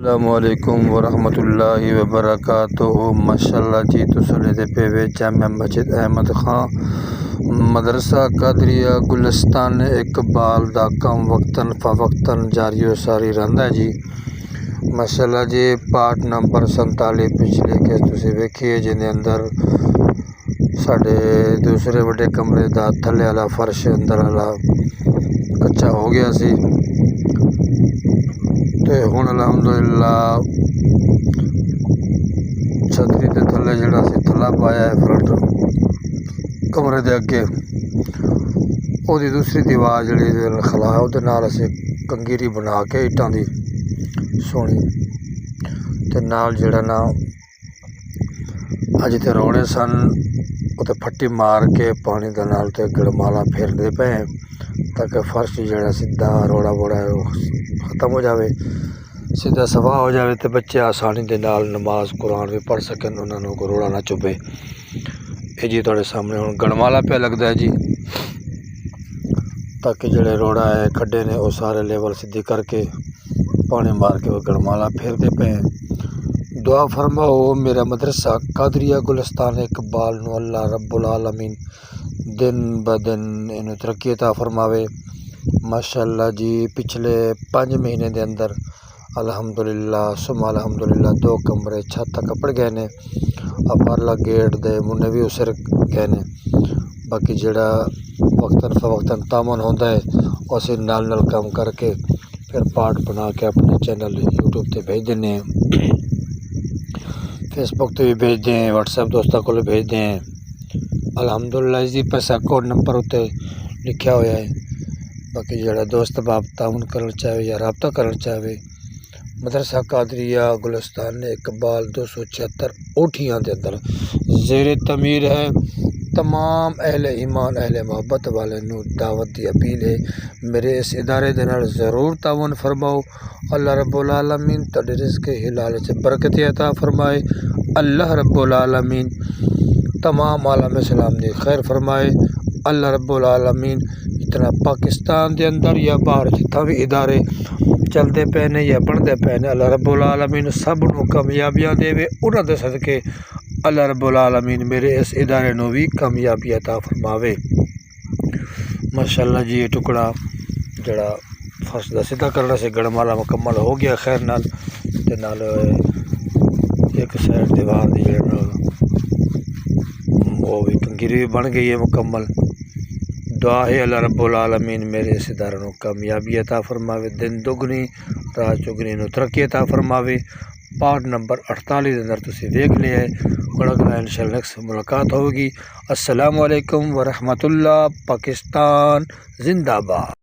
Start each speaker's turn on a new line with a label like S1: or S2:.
S1: السلام علیکم ورحمۃ اللہ وبرکاتہ۔ ماشاءاللہ جی تسلے دے پے جامع مسجد احمد خان مدرسہ قادریہ گلستان اقبال دا کم وقتاً فوقتاً جاری و ساری رہندا ہے جی۔ ماشاءاللہ جی پارٹ نمبر 47 پچھلے کے تسی ویکھیے جن دے اندر ساڈے دوسرے وڈے کمرے دا تھلے والا فرش اندر والا کچا ہو گیا سی تے ہن الحمدللہ چھتری دے تھلے جڑا سی تھلا پایا ہے فرنٹ کمرے دے اگے او دی دوسری دیوار جڑی خلا ہے او دے نال اسی کنگیری بنا کے اٹاں دی سونی تے نال جڑا نا اج تے روڑے سن او تے پھٹی مار کے پانی دے نال تے گڑمالا پھیردے پئے تاکہ فرش جڑا سیدھا روڑا بوڑا ختم ہو جاوے، سیدھا صفا ہو جاوے تے بچے آسانی دے نال نماز قرآن بھی پڑھ سکن، انہاں نوں کوئی روڑا نہ چبھے۔ اے جی تواڈے سامنے ہن گڑمالا پہ لگدا ہے جی تاکہ جڑے روڑا ہے کھڈے نے وہ سارے لیول سیدھی کر کے پانی مار کے وہ گڑمالا پھیرتے پئے ہیں۔ دعا فرماؤ میرا مدرسہ قادریہ گلستان اقبال نو اللہ رب العالمین دن بدن انہوں ترقی عطا فرماوے۔ ماشاءاللہ جی پچھلے 5 مہینے دے اندر الحمدللہ ثم الحمدللہ 2 کمرے چھت تک کپڑ گئے نے، پرلا گیٹ دے منہ بھی اسر گئے نے۔ باقی جڑا وقتاً فوقتاً تعاون ہوندا ہے اسے نال نال کام کر کے پھر پارٹ بنا کے اپنے چینل یوٹیوب تے بھیج دینے ہیں، فیس بک تے بھی بھیج دیں، واٹس ایپ دوستاں کو بھیج دیں۔ الحمدللہ اس دی پیسہ کوڈ نمبر اتنے لکھیا ہوا ہے۔ باقی جڑا دوست باپ تعاون کرنا چاہے یا رابطہ کرنا چاہے مدرسہ قادریہ گلستان اقبال 276 اوٹھیاں دے اندر زیر تعمیر ہے۔ تمام اہل ایمان اہل محبت والے نو دعوت دی اپیل ہے میرے اس ادارے دے نال ضرور تعاون فرماؤ۔ اللہ رب العالمین تہاڈے رزق حلال وچ برکت عطا فرمائے۔ اللہ رب العالمین تمام عالم اسلام دی خیر فرمائے۔ اللہ رب العالمین اتنا پاکستان دے اندر یا باہر جتھاں بھی ادارے چلتے پے نے یا بنتے پے نے اللہ رب العالمین سب نو کامیابیاں دے انہاں دے صدقے اللہ رب العالمین میرے اس ادارے نو بھی کامیابی عطا فرماوے۔ ماشاءاللہ جی یہ ٹکڑا جڑا فرش دا سیدھا کرنا سے گڑمالا مکمل ہو گیا خیر نال تے نال ایک سائڈ دیوار دی جڑا وہ بھی کنگیری بھی بن گئی ہے مکمل۔ دعا ہے اللہ رب العالمین میرے اس ادارے نو کامیابی عطا فرماوے، دن دگنی رات چگنی نو ترقی عطا فرماوے۔ پارٹ نمبر 48 دے اندر تسی دیکھ لیا ہے، اور اگلا انشاءاللہ نیکسٹ ملاقات ہوگی۔ السلام علیکم ورحمۃ اللہ۔ پاکستان زندہ باد۔